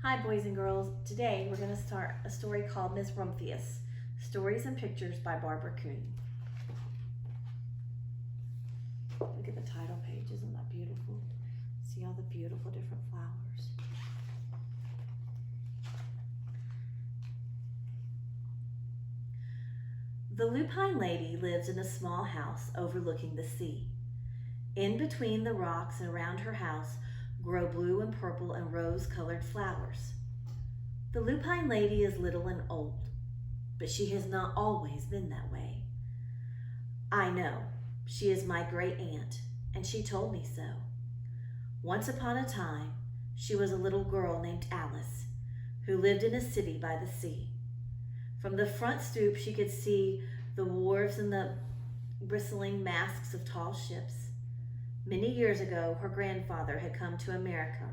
Hi boys and girls. Today we're going to start a story called Miss Rumphius, Stories and Pictures by Barbara Coon. Look at the title page, isn't that beautiful? See all the beautiful different flowers. The lupine lady lives in a small house overlooking the sea. In between the rocks and around her house grow blue and purple and rose-colored flowers. The lupine lady is little and old, but she has not always been that way. I know, she is my great aunt, and she told me so. Once upon a time, she was a little girl named Alice, who lived in a city by the sea. From the front stoop, she could see the wharves and the bristling masts of tall ships. Many years ago, her grandfather had come to America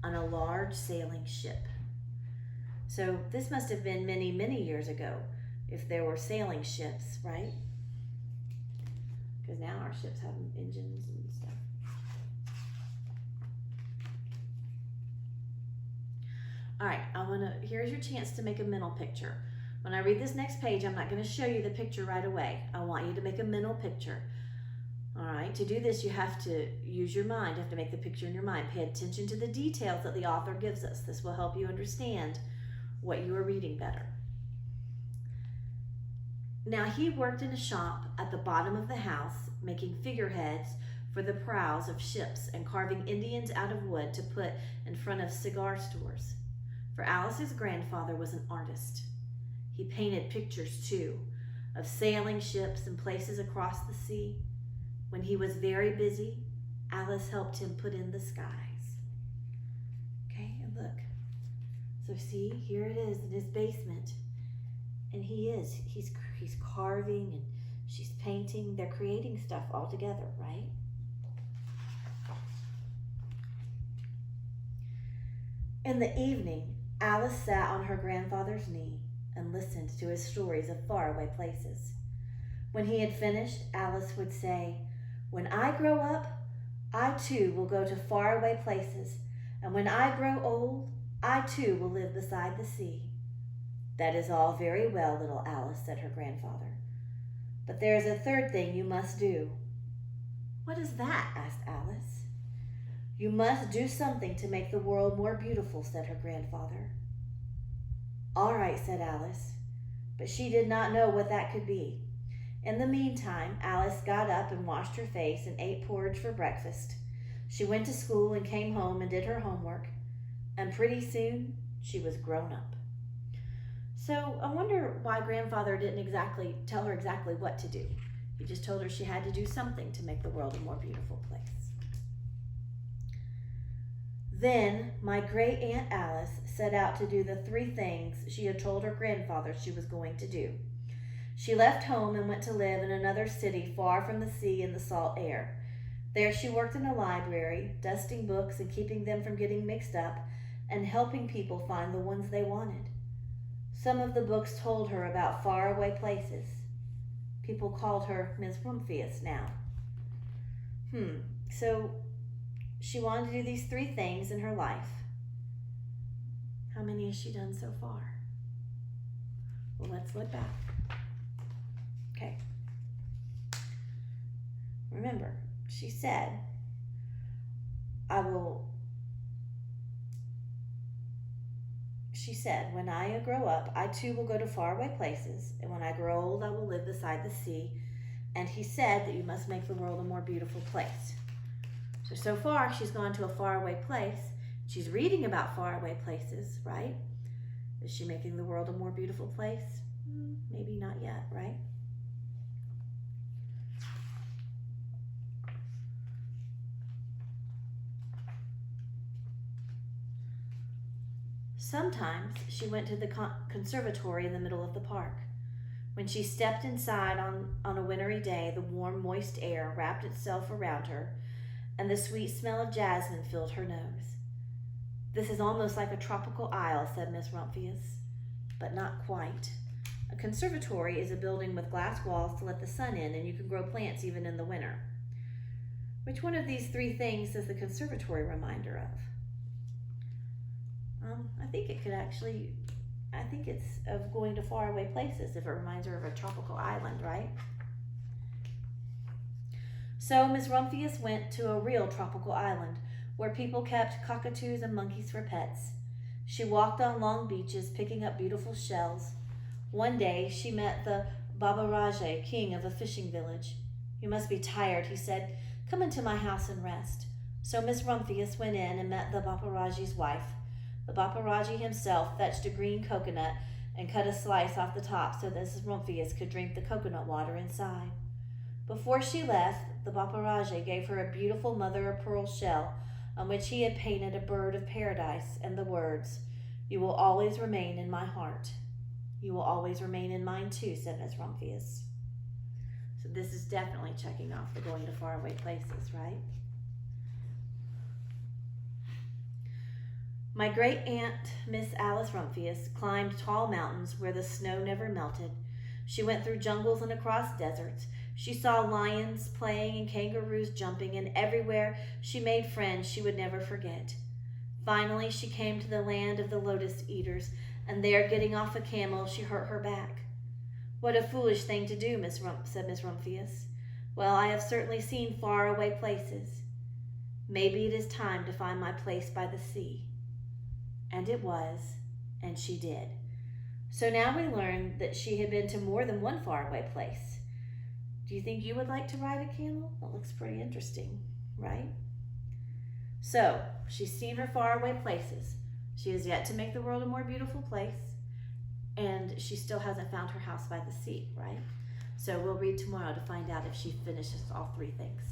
on a large sailing ship. So this must have been many, many years ago, if there were sailing ships, right? Because now our ships have engines and stuff. All right, here's your chance to make a mental picture. When I read this next page, I'm not going to show you the picture right away. I want you to make a mental picture. All right, to do this, you have to use your mind. You have to make the picture in your mind. Pay attention to the details that the author gives us. This will help you understand what you are reading better. Now, he worked in a shop at the bottom of the house, making figureheads for the prows of ships and carving Indians out of wood to put in front of cigar stores. For Alice's grandfather was an artist. He painted pictures, too, of sailing ships and places across the sea. When he was very busy, Alice helped him put in the skies. Okay, and look. So see, here it is in his basement. And he's carving and she's painting. They're creating stuff all together, right? In the evening, Alice sat on her grandfather's knee and listened to his stories of faraway places. When he had finished, Alice would say, "When I grow up, I too will go to faraway places, and when I grow old, I too will live beside the sea." "That is all very well, little Alice," said her grandfather. "But there is a third thing you must do." "What is that?" asked Alice. "You must do something to make the world more beautiful," said her grandfather. "All right," said Alice, but she did not know what that could be. In the meantime, Alice got up and washed her face and ate porridge for breakfast. She went to school and came home and did her homework, and pretty soon she was grown up. So I wonder why grandfather didn't exactly tell her exactly what to do. He just told her she had to do something to make the world a more beautiful place. Then my great Aunt Alice set out to do the 3 things she had told her grandfather she was going to do. She left home and went to live in another city far from the sea and the salt air. There she worked in a library, dusting books and keeping them from getting mixed up, and helping people find the ones they wanted. Some of the books told her about faraway places. People called her Miss Rumphius now. So she wanted to do these 3 things in her life. How many has she done so far? Well, let's look back. Okay. Remember, she said, when I grow up, I too will go to faraway places, and when I grow old, I will live beside the sea. And he said that you must make the world a more beautiful place. So far, she's gone to a faraway place. She's reading about faraway places, right? Is she making the world a more beautiful place? Maybe not yet, right? Sometimes she went to the conservatory in the middle of the park. When she stepped inside on a wintry day, the warm, moist air wrapped itself around her, and the sweet smell of jasmine filled her nose. "This is almost like a tropical isle," said Miss Rumphius, "but not quite. A conservatory is a building with glass walls to let the sun in, and you can grow plants even in the winter." Which one of these 3 things does the conservatory remind her of? I think it could actually, I think it's of going to faraway places if it reminds her of a tropical island, right? So Miss Rumphius went to a real tropical island where people kept cockatoos and monkeys for pets. She walked on long beaches picking up beautiful shells. One day she met the Babaraje, king of a fishing village. You must be tired, he said. Come into my house and rest. So Miss Rumphius went in and met the Baparaji's wife. The Baparaji himself fetched a green coconut and cut a slice off the top so that Mrs. Rumphius could drink the coconut water inside. Before she left, the Baparaji gave her a beautiful mother-of-pearl shell on which he had painted a bird of paradise and the words, "You will always remain in my heart." "You will always remain in mine too," said Miss Rumphius. So this is definitely checking off the going to faraway places, right? My great aunt, Miss Alice Rumphius, climbed tall mountains where the snow never melted. She went through jungles and across deserts. She saw lions playing and kangaroos jumping, and everywhere she made friends she would never forget. Finally, she came to the land of the lotus eaters, and there, getting off a camel, she hurt her back. "What a foolish thing to do," said Miss Rumphius. "Well, I have certainly seen faraway places. Maybe it is time to find my place by the sea." And it was, and she did. So now we learned that she had been to more than one faraway place. Do you think you would like to ride a camel? That looks pretty interesting, right? So, she's seen her faraway places. She has yet to make the world a more beautiful place, and she still hasn't found her house by the sea, right? So we'll read tomorrow to find out if she finishes all three things.